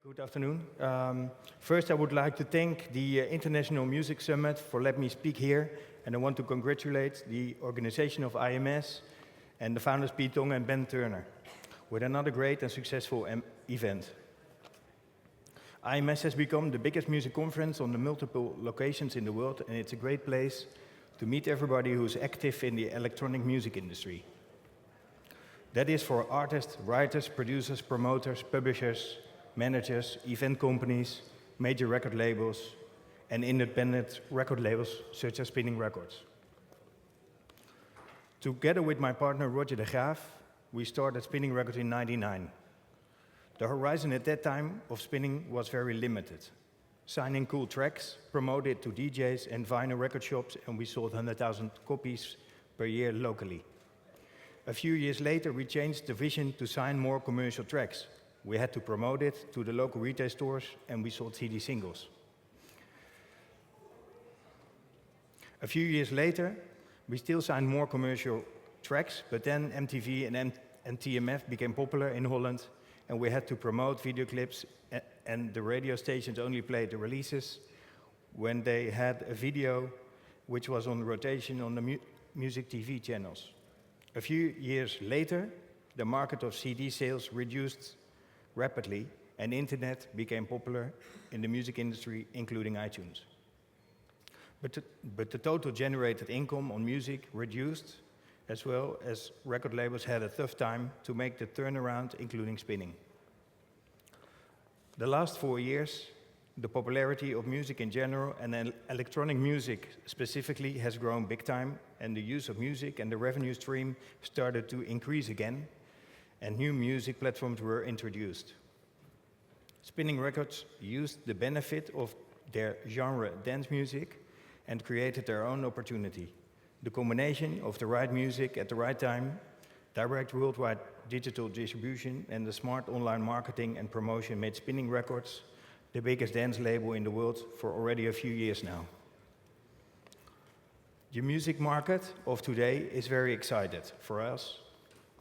Good afternoon. First, I would like to thank the International Music Summit for letting me speak here, and I want to congratulate the organization of IMS and the founders Piet Tong and Ben Turner with another great and successful event. IMS has become the biggest music conference on the multiple locations in the world, and it's a great place to meet everybody who's active in the electronic music industry. That is for artists, writers, producers, promoters, publishers, managers, event companies, major record labels, and independent record labels such as Spinnin Records. Together with my partner Roger de Graaf, we started Spinnin Records in '99. The horizon at that time of Spinnin was very limited. Signing cool tracks, promote it to DJs and vinyl record shops, and we sold 100,000 copies per year locally. A few years later, we changed the vision to sign more commercial tracks. We had to promote it to the local retail stores, and we sold CD singles. A few years later, we still signed more commercial tracks, but then MTV and TMF became popular in Holland, and we had to promote video clips, and the radio stations only played the releases when they had a video which was on rotation on the music TV channels. A few years later, the market of CD sales reduced rapidly, and internet became popular in the music industry, including iTunes. But the total generated income on music reduced, as well as record labels had a tough time to make the turnaround, including Spinnin. The last 4 years, the popularity of music in general and electronic music specifically has grown big time, and the use of music and the revenue stream started to increase again, and new music platforms were introduced. Spinnin Records used the benefit of their genre dance music and created their own opportunity. The combination of the right music at the right time, direct worldwide digital distribution, and the smart online marketing and promotion made Spinnin Records the biggest dance label in the world for already a few years now. The music market of today is very excited for us,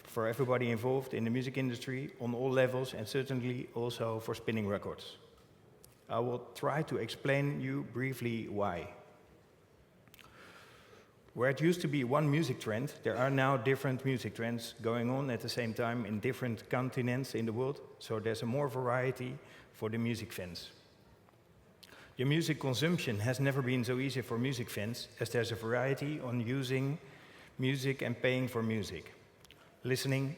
for everybody involved in the music industry on all levels, and certainly also for Spinnin Records. I will try to explain you briefly why. Where it used to be one music trend, there are now different music trends going on at the same time in different continents in the world, so there's a more variety for the music fans. The music consumption has never been so easy for music fans, as there's a variety on using music and paying for music. Listening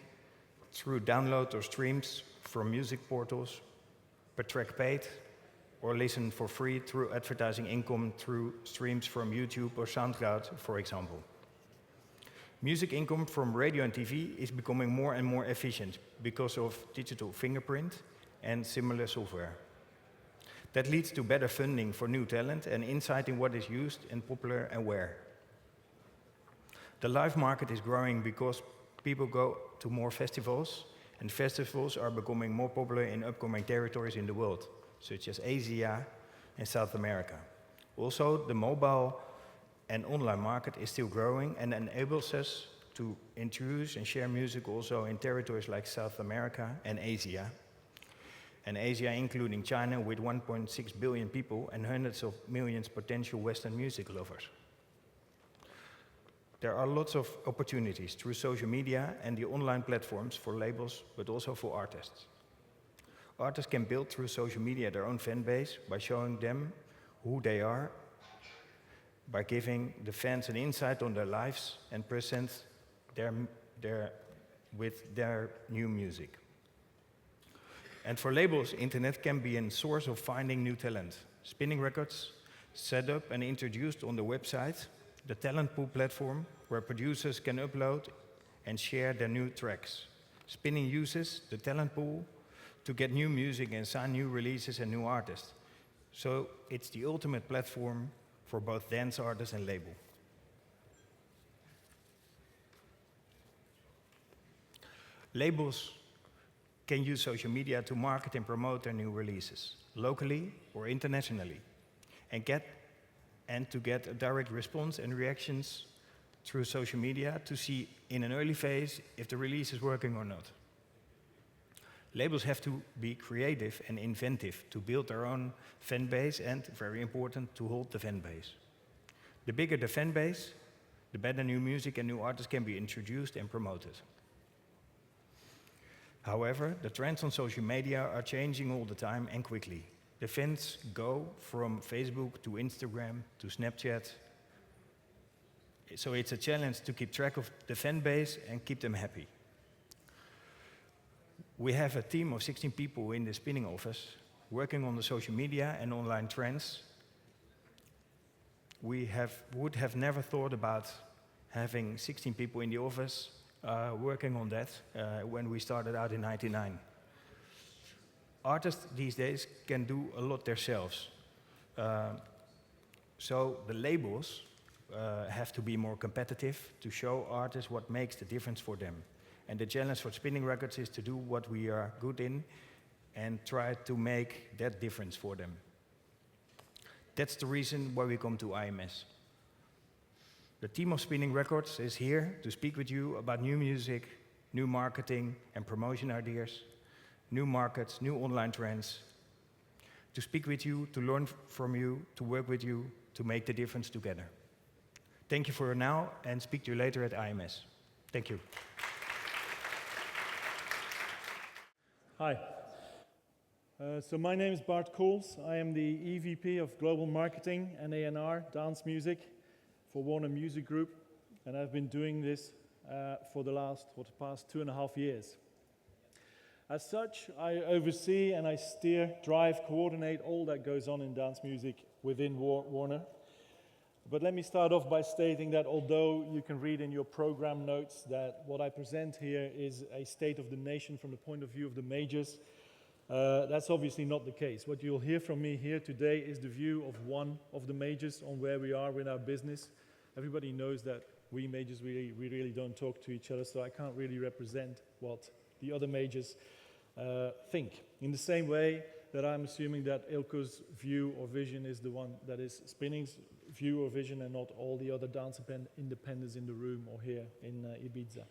through download or streams from music portals, per track paid, or listen for free through advertising income through streams from YouTube or SoundCloud, for example. Music income from radio and TV is becoming more and more efficient because of digital fingerprint and similar software. That leads to better funding for new talent and insight in what is used and popular and where. The live market is growing because people go to more festivals, and festivals are becoming more popular in upcoming territories in the world, such as Asia and South America. Also, the mobile and online market is still growing and enables us to introduce and share music also in territories like South America and Asia. And Asia, including China, with 1.6 billion people and hundreds of millions potential Western music lovers. There are lots of opportunities through social media and the online platforms for labels, but also for artists. Artists can build through social media their own fan base by showing them who they are, by giving the fans an insight on their lives and present with their new music. And for labels, internet can be a source of finding new talent. Spinnin Records set up and introduced on the website the talent pool platform where producers can upload and share their new tracks. Spinnin uses the talent pool to get new music and sign new releases and new artists. So it's the ultimate platform for both dance artists and label. Labels can use social media to market and promote their new releases, locally or internationally, and to get a direct response and reactions through social media to see in an early phase if the release is working or not. Labels have to be creative and inventive to build their own fan base and, very important, to hold the fan base. The bigger the fan base, the better new music and new artists can be introduced and promoted. However, the trends on social media are changing all the time and quickly. The fans go from Facebook to Instagram to Snapchat. So it's a challenge to keep track of the fan base and keep them happy. We have a team of 16 people in the Spinnin office working on the social media and online trends. We would have never thought about having 16 people in the office working on that when we started out in '99. Artists these days can do a lot themselves. So the labels have to be more competitive to show artists what makes the difference for them. And the challenge for Spinnin Records is to do what we are good in and try to make that difference for them. That's the reason why we come to IMS. The team of Spinnin Records is here to speak with you about new music, new marketing and promotion ideas, new markets, new online trends, to speak with you, to learn from you, to work with you, to make the difference together. Thank you for now, and speak to you later at IMS. Thank you. Hi. So my name is Bart Cools. I am the EVP of Global Marketing and A&R Dance Music for Warner Music Group, and I've been doing this for the past 2.5 years. As such, I oversee and I steer, drive, coordinate all that goes on in dance music within Warner. But let me start off by stating that although you can read in your program notes that what I present here is a state of the nation from the point of view of the majors, that's obviously not the case. What you'll hear from me here today is the view of one of the majors on where we are with our business. Everybody knows that we majors, we really don't talk to each other, so I can't really represent what the other majors think. In the same way that I'm assuming that Eelko's view or vision is the one that is Spinnin's view or vision and not all the other dance independents in the room or here in Ibiza.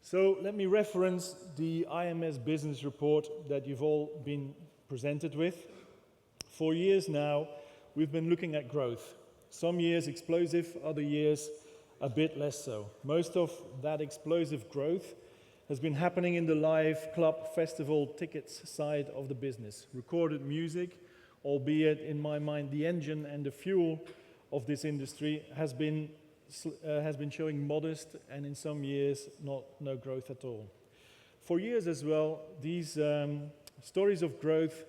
So let me reference the IMS business report that you've all been presented with. For years now, we've been looking at growth. Some years explosive, other years a bit less so. Most of that explosive growth has been happening in the live club festival tickets side of the business. Recorded music, albeit in my mind the engine and the fuel of this industry has been showing modest and in some years no growth at all. For years as well, these stories of growth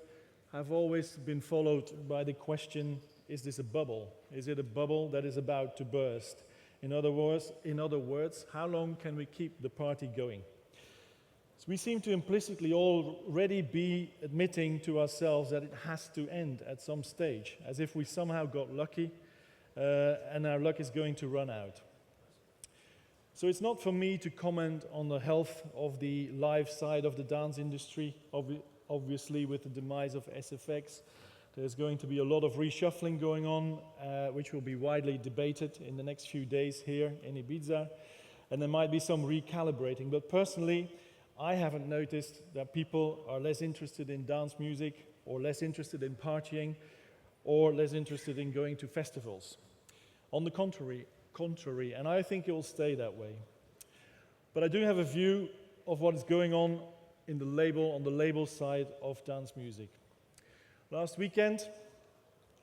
have always been followed by the question, is this a bubble? Is it a bubble that is about to burst? In other words, how long can we keep the party going? So we seem to implicitly already be admitting to ourselves that it has to end at some stage, as if we somehow got lucky and our luck is going to run out. So it's not for me to comment on the health of the live side of the dance industry. Obviously, with the demise of SFX, there's going to be a lot of reshuffling going on, which will be widely debated in the next few days here in Ibiza, and there might be some recalibrating. But personally, I haven't noticed that people are less interested in dance music or less interested in partying or less interested in going to festivals. On the contrary, and I think it will stay that way. But I do have a view of what is going on in the label side of dance music. Last weekend,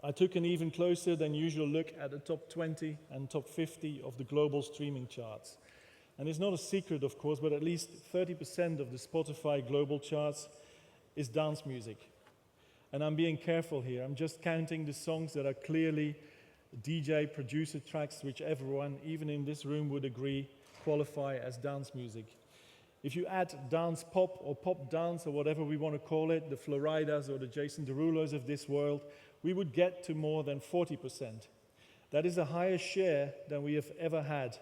I took an even closer than usual look at the top 20 and top 50 of the global streaming charts. And it's not a secret, of course, but at least 30% of the Spotify global charts is dance music. And I'm being careful here. I'm just counting the songs that are clearly DJ producer tracks, which everyone, even in this room, would agree qualify as dance music. If you add dance pop or pop dance or whatever we want to call it, the Floridas or the Jason Derulos of this world, we would get to more than 40%. That is a higher share than we have ever had.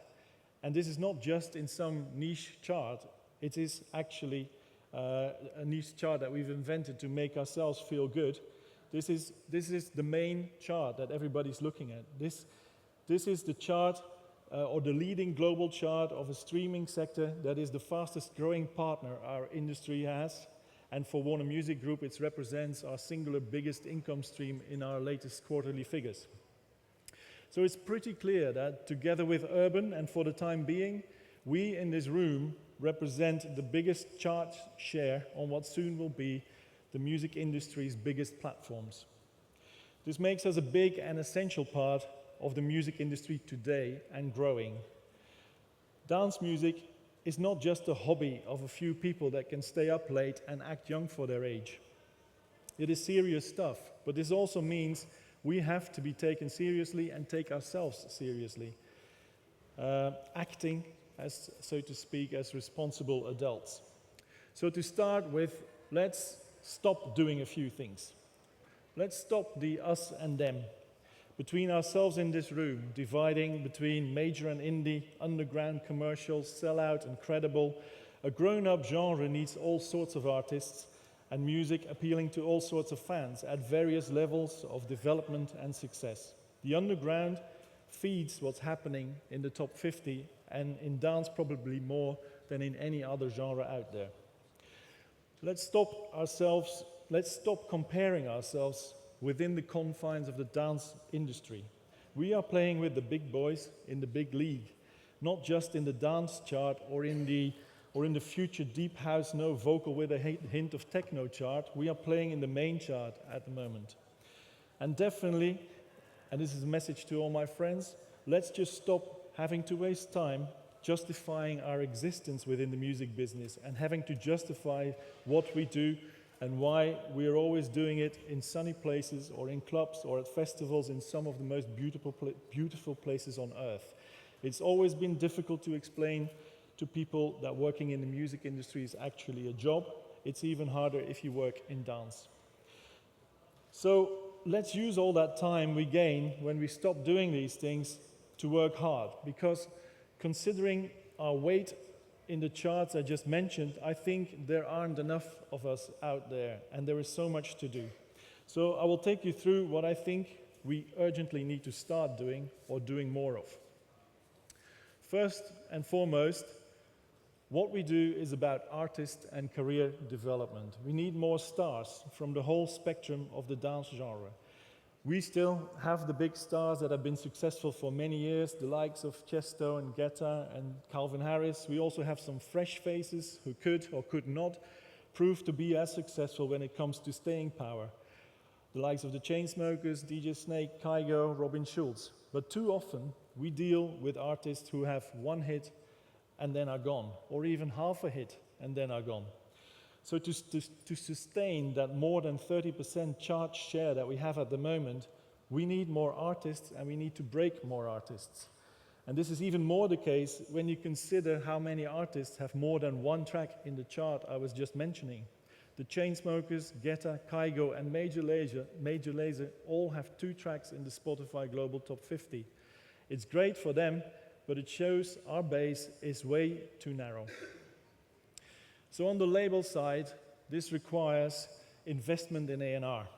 And this is not just in some niche chart, it is actually a niche chart that we've invented to make ourselves feel good. This is the main chart that everybody's looking at. This is the chart or the leading global chart of a streaming sector that is the fastest growing partner our industry has. And for Warner Music Group, it represents our singular biggest income stream in our latest quarterly figures. So it's pretty clear that together with Urban, and for the time being, we in this room represent the biggest chart share on what soon will be the music industry's biggest platforms. This makes us a big and essential part of the music industry today and growing. Dance music is not just a hobby of a few people that can stay up late and act young for their age. It is serious stuff, but this also means we have to be taken seriously and take ourselves seriously, acting as, so to speak, as responsible adults. So to start with, let's stop doing a few things. Let's stop the us and them. Between ourselves in this room, dividing between major and indie, underground, commercial, sellout and credible, a grown-up genre needs all sorts of artists and music appealing to all sorts of fans at various levels of development and success. The underground feeds what's happening in the top 50 and in dance probably more than in any other genre out there. Let's stop comparing ourselves within the confines of the dance industry. We are playing with the big boys in the big league, not just in the dance chart or in the future deep house, no vocal with a hint of techno chart. We are playing in the main chart at the moment. And definitely, and this is a message to all my friends, let's just stop having to waste time justifying our existence within the music business and having to justify what we do and why we are always doing it in sunny places or in clubs or at festivals in some of the most beautiful places on earth. It's always been difficult to explain to people that working in the music industry is actually a job. It's even harder if you work in dance. So let's use all that time we gain when we stop doing these things to work hard, because considering our weight in the charts I just mentioned, I think there aren't enough of us out there, and there is so much to do. So I will take you through what I think we urgently need to start doing or doing more of. First and foremost, what we do is about artist and career development. We need more stars from the whole spectrum of the dance genre. We still have the big stars that have been successful for many years, the likes of Chesto and Guetta and Calvin Harris. We also have some fresh faces who could or could not prove to be as successful when it comes to staying power. The likes of the Chainsmokers, DJ Snake, Kygo, Robin Schulz. But too often, we deal with artists who have one hit and then are gone, or even half a hit and then are gone. So to sustain that more than 30% chart share that we have at the moment, we need more artists and we need to break more artists. And this is even more the case when you consider how many artists have more than one track in the chart I was just mentioning. The Chainsmokers, Guetta, Kygo and Major Lazer all have 2 tracks in the Spotify Global Top 50. It's great for them, but it shows our base is way too narrow. So on the label side, this requires investment in A&R.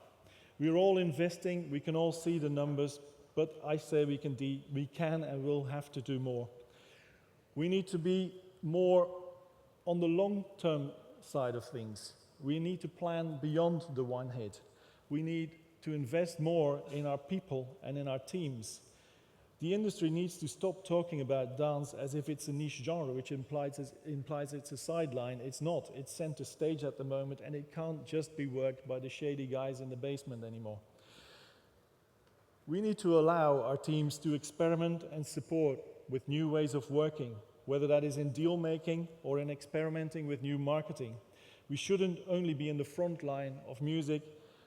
We're all investing, we can all see the numbers, but I say we can and will have to do more. We need to be more on the long-term side of things. We need to plan beyond the one hit. We need to invest more in our people and in our teams. The industry needs to stop talking about dance as if it's a niche genre, which implies it's a sideline. It's not. It's center stage at the moment, and it can't just be worked by the shady guys in the basement anymore. We need to allow our teams to experiment and support with new ways of working, whether that is in deal making or in experimenting with new marketing. We shouldn't only be in the front line of music,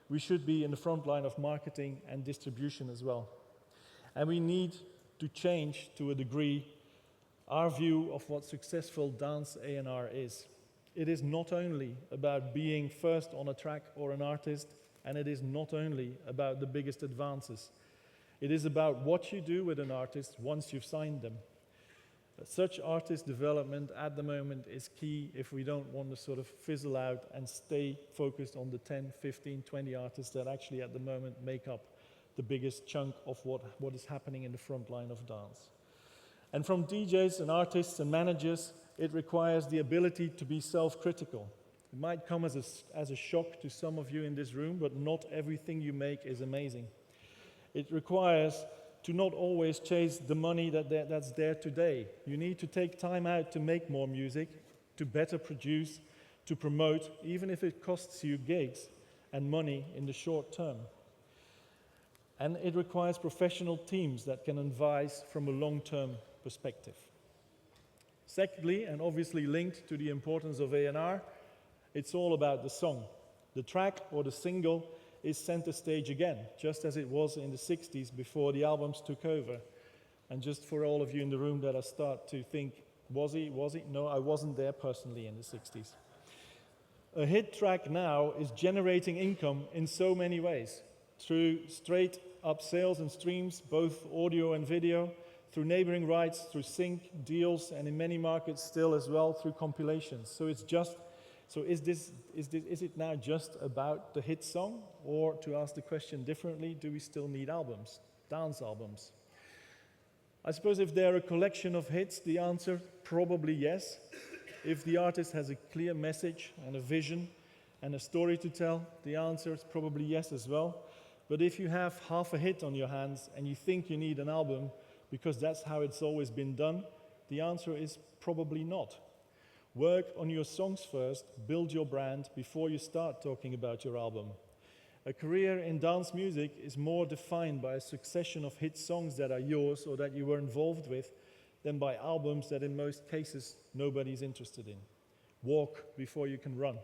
we should be in the front line of marketing and distribution as well. And we need to change, to a degree, our view of what successful dance A&R is. It is not only about being first on a track or an artist, and it is not only about the biggest advances. It is about what you do with an artist once you've signed them. Such artist development at the moment is key if we don't want to sort of fizzle out and stay focused on the 10, 15, 20 artists that actually at the moment make up the biggest chunk of what is happening in the front line of dance. And from DJs and artists and managers, it requires the ability to be self-critical. It might come as a shock to some of you in this room, but not everything you make is amazing. It requires to not always chase the money that's there today. You need to take time out to make more music, to better produce, to promote, even if it costs you gigs and money in the short term. And it requires professional teams that can advise from a long-term perspective. Secondly, and obviously linked to the importance of A&R, it's all about the song. The track or the single is center stage again, just as it was in the 60s before the albums took over. And just for all of you in the room that I start to think, was he? No, I wasn't there personally in the 60s. A hit track now is generating income in so many ways, through straight up sales and streams, both audio and video, through neighboring rights, through sync deals, and in many markets still as well through compilations. So is it now just about the hit song? Or to ask the question differently, do we still need albums, dance albums? I suppose if they're a collection of hits, the answer probably yes. If the artist has a clear message and a vision and a story to tell, the answer is probably yes as well. But if you have half a hit on your hands and you think you need an album because that's how it's always been done, the answer is probably not. Work on your songs first, build your brand before you start talking about your album. A career in dance music is more defined by a succession of hit songs that are yours or that you were involved with than by albums that in most cases nobody's interested in. Walk before you can run.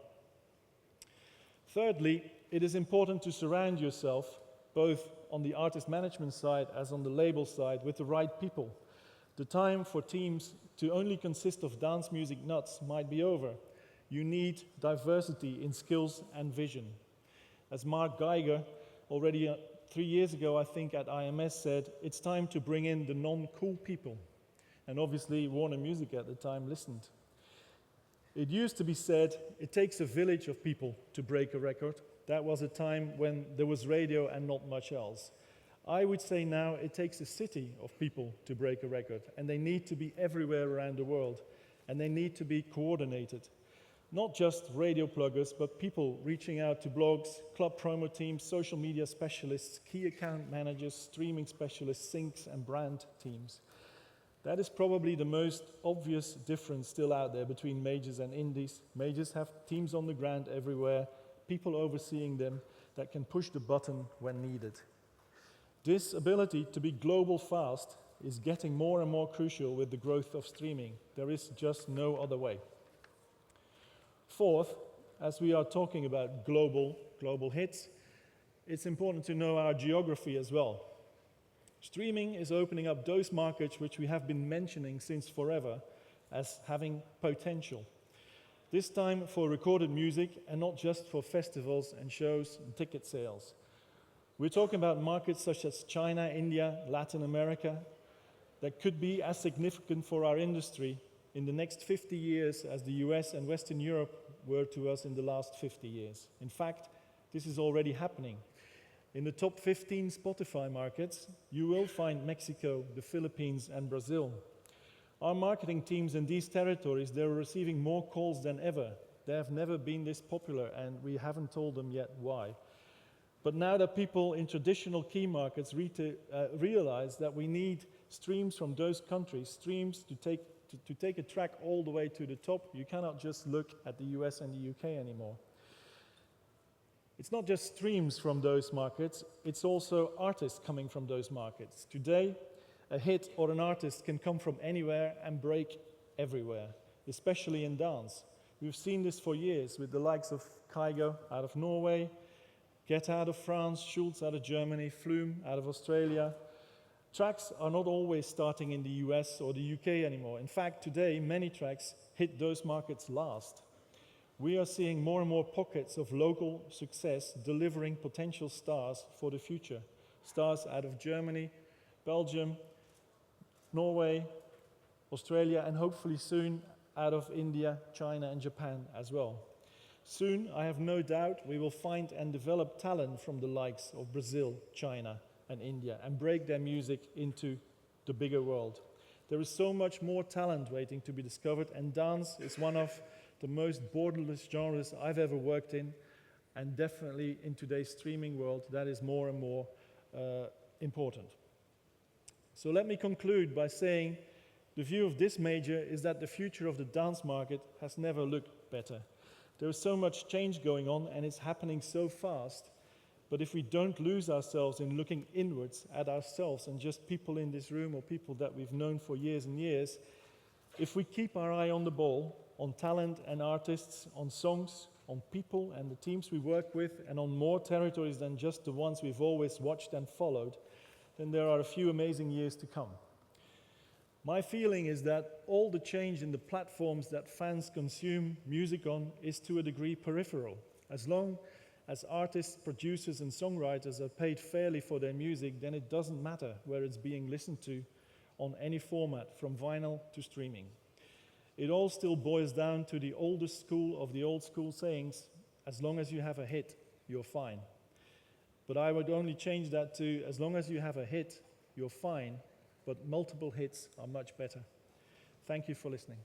Thirdly, it is important to surround yourself, both on the artist management side as on the label side, with the right people. The time for teams to only consist of dance music nuts might be over. You need diversity in skills and vision. As Mark Geiger, already 3 years ago, I think, at IMS said, it's time to bring in the non-cool people. And obviously, Warner Music at the time listened. It used to be said, it takes a village of people to break a record. That was a time when there was radio and not much else. I would say now it takes a city of people to break a record, and they need to be everywhere around the world, and they need to be coordinated. Not just radio pluggers, but people reaching out to blogs, club promo teams, social media specialists, key account managers, streaming specialists, syncs, and brand teams. That is probably the most obvious difference still out there between majors and indies. Majors have teams on the ground everywhere, people overseeing them that can push the button when needed. This ability to be global fast is getting more and more crucial with the growth of streaming. There is just no other way. Fourth, as we are talking about global hits, it's important to know our geography as well. Streaming is opening up those markets which we have been mentioning since forever as having potential. This time for recorded music and not just for festivals and shows and ticket sales. We're talking about markets such as China, India, Latin America, that could be as significant for our industry in the next 50 years as the US and Western Europe were to us in the last 50 years. In fact, this is already happening. In the top 15 Spotify markets, you will find Mexico, the Philippines, and Brazil. Our marketing teams in these territories, they're receiving more calls than ever. They have never been this popular, and we haven't told them yet why. But now that people in traditional key markets realize that we need streams from those countries, streams to take a track all the way to the top, you cannot just look at the US and the UK anymore. It's not just streams from those markets, it's also artists coming from those markets. Today, a hit or an artist can come from anywhere and break everywhere, especially in dance. We've seen this for years with the likes of Kygo out of Norway, Get out of France, Schulz out of Germany, Flume out of Australia. Tracks are not always starting in the US or the UK anymore. In fact, today, many tracks hit those markets last. We are seeing more and more pockets of local success delivering potential stars for the future. Stars out of Germany, Belgium, Norway, Australia, and hopefully soon out of India, China, and Japan as well. Soon, I have no doubt, we will find and develop talent from the likes of Brazil, China, and India, and break their music into the bigger world. There is so much more talent waiting to be discovered, and dance is one of the most borderless genres I've ever worked in, and definitely in today's streaming world, that is more and more important. So let me conclude by saying the view of this major is that the future of the dance market has never looked better. There is so much change going on and it's happening so fast, but if we don't lose ourselves in looking inwards at ourselves and just people in this room or people that we've known for years and years, if we keep our eye on the ball, on talent and artists, on songs, on people and the teams we work with, and on more territories than just the ones we've always watched and followed, then there are a few amazing years to come. My feeling is that all the change in the platforms that fans consume music on is to a degree peripheral. As long as artists, producers and songwriters are paid fairly for their music, then it doesn't matter where it's being listened to on any format, from vinyl to streaming. It all still boils down to the oldest school of the old school sayings, as long as you have a hit, you're fine. But I would only change that to, as long as you have a hit, you're fine, but multiple hits are much better. Thank you for listening.